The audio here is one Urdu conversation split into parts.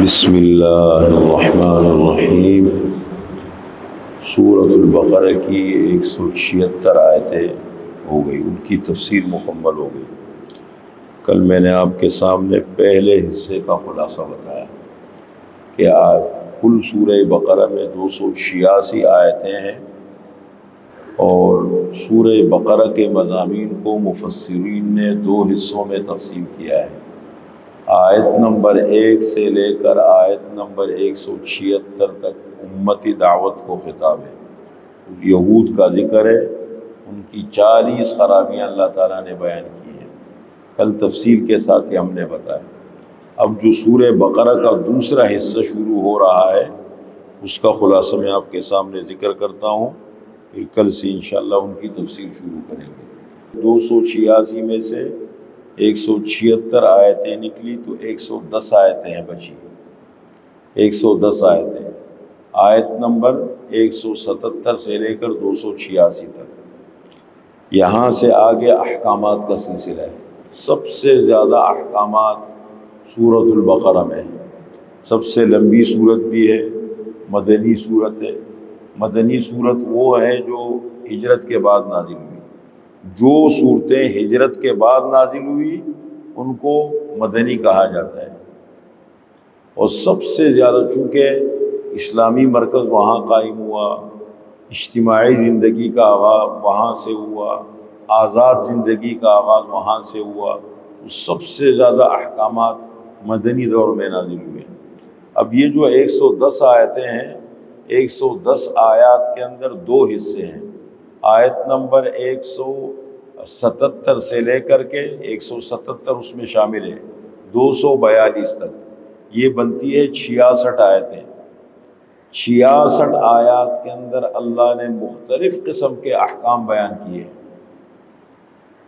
بسم اللہ الرحمن الرحیم۔ سورۃ البقرہ کی 176 آیتیں ہو گئی، ان کی تفسیر مکمل ہو گئی۔ کل میں نے آپ کے سامنے پہلے حصے کا خلاصہ بتایا کہ کل سورہ بقرہ میں 286 آیتیں ہیں، اور سورہ بقرہ کے مضامین کو مفسرین نے 2 حصوں میں تقسیم کیا ہے۔ آیت نمبر 1 سے لے کر آیت نمبر 176 تک امتی دعوت کو خطاب ہے۔ یہود کا ذکر ہے، ان کی 40 خرابیاں اللہ تعالیٰ نے بیان کی ہیں، کل تفصیل کے ساتھ ہی ہم نے بتایا۔ اب جو سورہ بقرہ کا دوسرا حصہ شروع ہو رہا ہے، اس کا خلاصہ میں آپ کے سامنے ذکر کرتا ہوں، پھر کل سے انشاءاللہ ان کی تفصیل شروع کریں گے۔ 286 میں سے 176 آیتیں نکلی تو 110 آیتیں ہیں بچی، 110 آیتیں۔ آیت نمبر 177 سے لے کر 286 تک، یہاں سے آگے احکامات کا سلسلہ ہے۔ سب سے زیادہ احکامات سورۃ البقرہ میں ہیں۔ سب سے لمبی سورت بھی ہے، مدنی سورت ہے۔ مدنی سورت وہ ہے جو ہجرت کے بعد نازل ہوئی۔ جو صورتیں ہجرت کے بعد نازل ہوئی ان کو مدنی کہا جاتا ہے، اور سب سے زیادہ چونکہ اسلامی مرکز وہاں قائم ہوا، اجتماعی زندگی کا آغاز وہاں سے ہوا، آزاد زندگی کا آغاز وہاں سے ہوا، تو سب سے زیادہ احکامات مدنی دور میں نازل ہوئے۔ اب یہ جو 110 آیتیں ہیں، 110 آیات کے اندر 2 حصے ہیں۔ آیت نمبر 177 سے لے کر کے 177 اس میں شامل ہے 242 تک، یہ بنتی ہے 66 آیتیں۔ 66 آیات کے اندر اللہ نے مختلف قسم کے احکام بیان کیے ہیں۔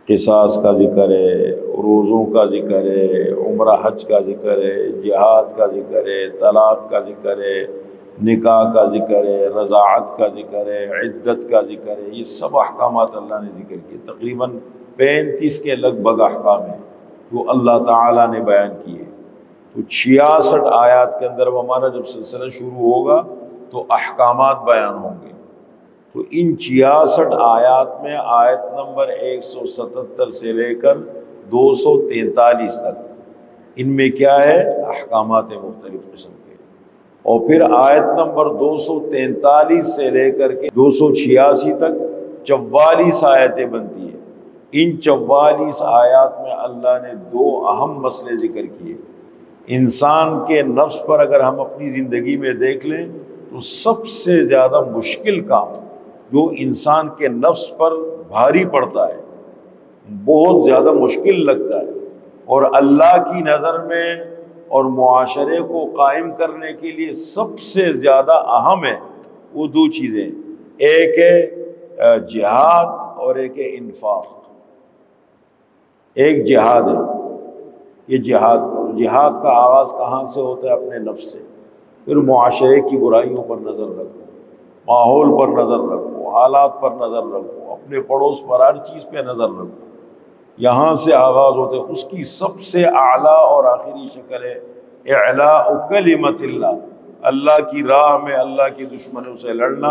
قصاص کا ذکر ہے، روزوں کا ذکر ہے، عمرہ حج کا ذکر ہے، جہاد کا ذکر ہے، طلاق کا ذکر ہے، نکاح کا ذکر ہے، رضاعت کا ذکر ہے، عدت کا ذکر ہے۔ یہ سب احکامات اللہ نے ذکر کیے، تقریباً 35 کے لگ بھگ احکام ہیں جو اللہ تعالیٰ نے بیان کیے۔ تو 66 آیات کے اندر ہمارا جب سلسلہ شروع ہوگا تو احکامات بیان ہوں گے۔ تو ان 66 آیات میں آیت نمبر 177 سے لے کر 243 تک، ان میں کیا ہے؟ احکامات مختلف قسم کے۔ اور پھر آیت نمبر 243 سے لے کر کے 286 تک 44 آیتیں بنتی ہیں۔ ان 44 آیات میں اللہ نے 2 اہم مسئلے ذکر کیے۔ انسان کے نفس پر اگر ہم اپنی زندگی میں دیکھ لیں تو سب سے زیادہ مشکل کام جو انسان کے نفس پر بھاری پڑتا ہے، بہت زیادہ مشکل لگتا ہے، اور اللہ کی نظر میں اور معاشرے کو قائم کرنے کے لیے سب سے زیادہ اہم ہے، وہ 2 چیزیں، ایک ہے جہاد اور ایک ہے انفاق۔ ایک جہاد ہے، یہ جہاد کا آغاز کہاں سے ہوتا ہے؟ اپنے نفس سے۔ پھر معاشرے کی برائیوں پر نظر رکھو، ماحول پر نظر رکھو، حالات پر نظر رکھو، اپنے پڑوس پر ہر چیز پہ نظر رکھو۔ یہاں سے آغاز ہوتا ہے۔ اس کی سب سے اعلیٰ اور آخری شکل ہے اعلاء کلمت اللہ، اللہ کی راہ میں اللہ کے دشمنوں سے لڑنا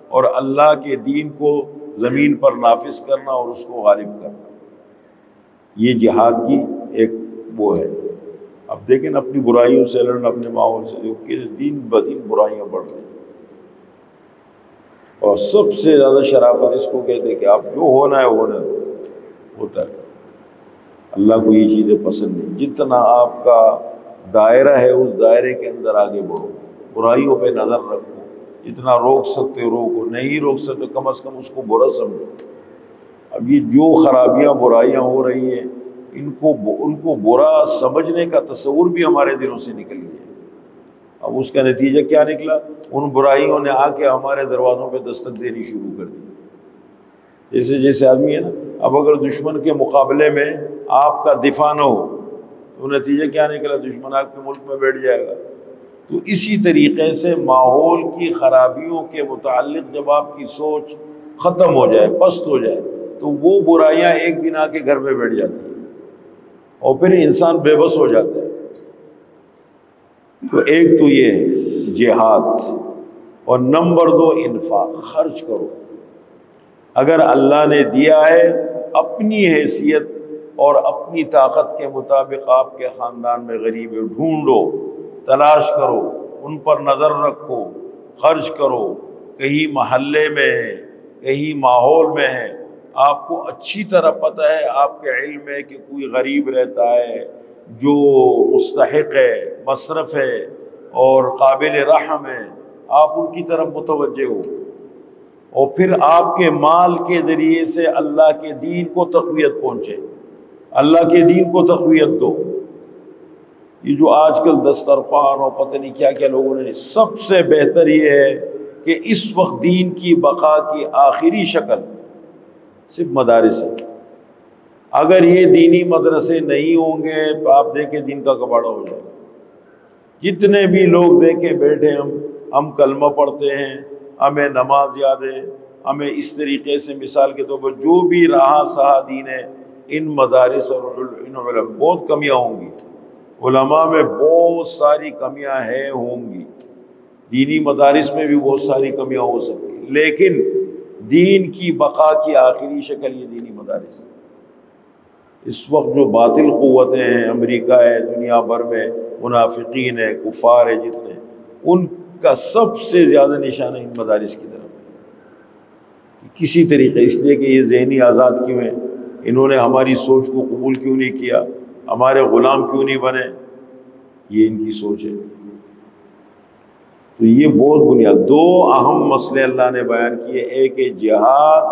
اور اللہ کے دین کو زمین پر نافذ کرنا اور اس کو غالب کرنا۔ یہ جہاد کی ایک وہ ہے۔ اب دیکھیں اپنی برائیوں سے لڑنا، اپنے ماحول سے، جو کہ دین بدین برائیاں بڑھ رہی ہیں، اور سب سے زیادہ شرافت اس کو کہتے ہیں کہ آپ جو ہونا ہے ہوتا ہے۔ اللہ کو یہ چیزیں پسند نہیں۔ جتنا آپ کا دائرہ ہے اس دائرے کے اندر آگے بڑھو، برائیوں پہ نظر رکھو، جتنا روک سکتے روکو، نہیں روک سکتے کم از کم اس کو برا سمجھو۔ اب یہ جو خرابیاں برائیاں ہو رہی ہیں، ان کو برا سمجھنے کا تصور بھی ہمارے دلوں سے نکل گیا۔ اب اس کا نتیجہ کیا نکلا؟ ان برائیوں نے آ کے ہمارے دروازوں پہ دستک دینی شروع کر دی۔ جیسے آدمی ہے نا، اب اگر دشمن کے مقابلے میں آپ کا دفاع نہ ہو تو نتیجہ کیا نکلا؟ دشمن آپ کے ملک میں بیٹھ جائے گا۔ تو اسی طریقے سے ماحول کی خرابیوں کے متعلق جب آپ کی سوچ ختم ہو جائے، پست ہو جائے، تو وہ برائیاں ایک دن آ کے گھر میں بیٹھ جاتی ہیں، اور پھر انسان بے بس ہو جاتا ہے۔ تو ایک تو یہ ہے جہاد، اور نمبر 2 انفاق، خرچ کرو۔ اگر اللہ نے دیا ہے اپنی حیثیت اور اپنی طاقت کے مطابق آپ کے خاندان میں غریب ڈھونڈو، تلاش کرو، ان پر نظر رکھو، خرچ کرو۔ کہیں محلے میں ہے، کہیں ماحول میں ہے، آپ کو اچھی طرح پتہ ہے، آپ کے علم ہے کہ کوئی غریب رہتا ہے جو مستحق ہے، مصرف ہے اور قابل رحم ہے، آپ ان کی طرف متوجہ ہو، اور پھر آپ کے مال کے ذریعے سے اللہ کے دین کو تقویت پہنچے، اللہ کے دین کو تقویت دو۔ یہ جو آج کل دسترخوان اور پتہ نہیں کیا کیا لوگوں نے، سب سے بہتر یہ ہے کہ اس وقت دین کی بقا کی آخری شکل صرف مدارس ہے۔ اگر یہ دینی مدرسے نہیں ہوں گے تو آپ دیکھیں دین کا کباڑہ ہو جائے گا۔ جتنے بھی لوگ دیکھیں بیٹھے، ہم کلمہ پڑھتے ہیں، ہمیں نماز یاد ہے، ہمیں اس طریقے سے مثال کے طور پر جو بھی رہا سہا دین ہے، ان مدارس اور ان علماء بہت کمیاں ہوں گی، علماء میں بہت ساری کمیاں ہیں، ہوں گی، دینی مدارس میں بھی بہت ساری کمیاں ہو سکتی ہیں، لیکن دین کی بقا کی آخری شکل یہ دینی مدارس ہے۔ اس وقت جو باطل قوتیں ہیں، امریکہ ہے، دنیا بھر میں منافقین ہے، کفار ہے جتنے، ان کا سب سے زیادہ نشانہ ان مدارس کی طرف ہے۔ کسی طریقے، اس لیے کہ یہ ذہنی آزاد کیوں ہیں، انہوں نے ہماری سوچ کو قبول کیوں نہیں کیا، ہمارے غلام کیوں نہیں بنے، یہ ان کی سوچ ہے۔ تو یہ بہت بنیاد، 2 اہم مسئلے اللہ نے بیان کیے، ایک ہے جہاد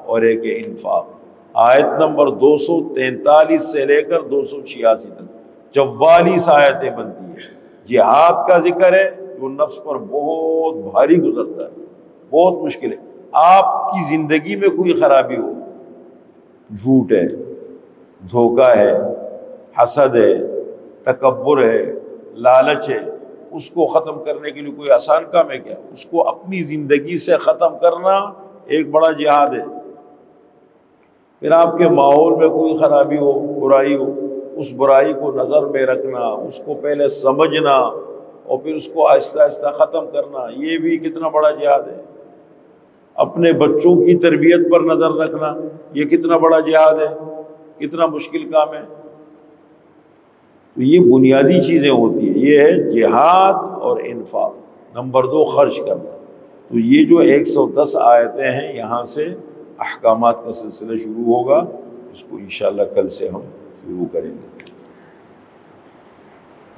اور ایک ہے انفاق۔ آیت نمبر 243 سے لے کر 286 تک 44 آیتیں بنتی ہیں۔ جہاد کا ذکر ہے جو نفس پر بہت بھاری گزرتا ہے، بہت مشکل ہے۔ آپ کی زندگی میں کوئی خرابی ہو، جھوٹ ہے، دھوکہ ہے، حسد ہے، تکبر ہے، لالچ ہے، اس کو ختم کرنے کے لیے کوئی آسان کام ہے کیا؟ اس کو اپنی زندگی سے ختم کرنا ایک بڑا جہاد ہے۔ پھر آپ کے ماحول میں کوئی خرابی ہو، برائی ہو، اس برائی کو نظر میں رکھنا، اس کو پہلے سمجھنا اور پھر اس کو آہستہ آہستہ ختم کرنا، یہ بھی کتنا بڑا جہاد ہے۔ اپنے بچوں کی تربیت پر نظر رکھنا، یہ کتنا بڑا جہاد ہے، کتنا مشکل کام ہے۔ تو یہ بنیادی چیزیں ہوتی ہیں، یہ ہے جہاد اور انفاق۔ نمبر 2 خرچ کرنا۔ تو یہ جو 110 آیتیں ہیں، یہاں سے احکامات کا سلسلہ شروع ہوگا، اس کو انشاءاللہ کل سے ہم شروع کریں گے۔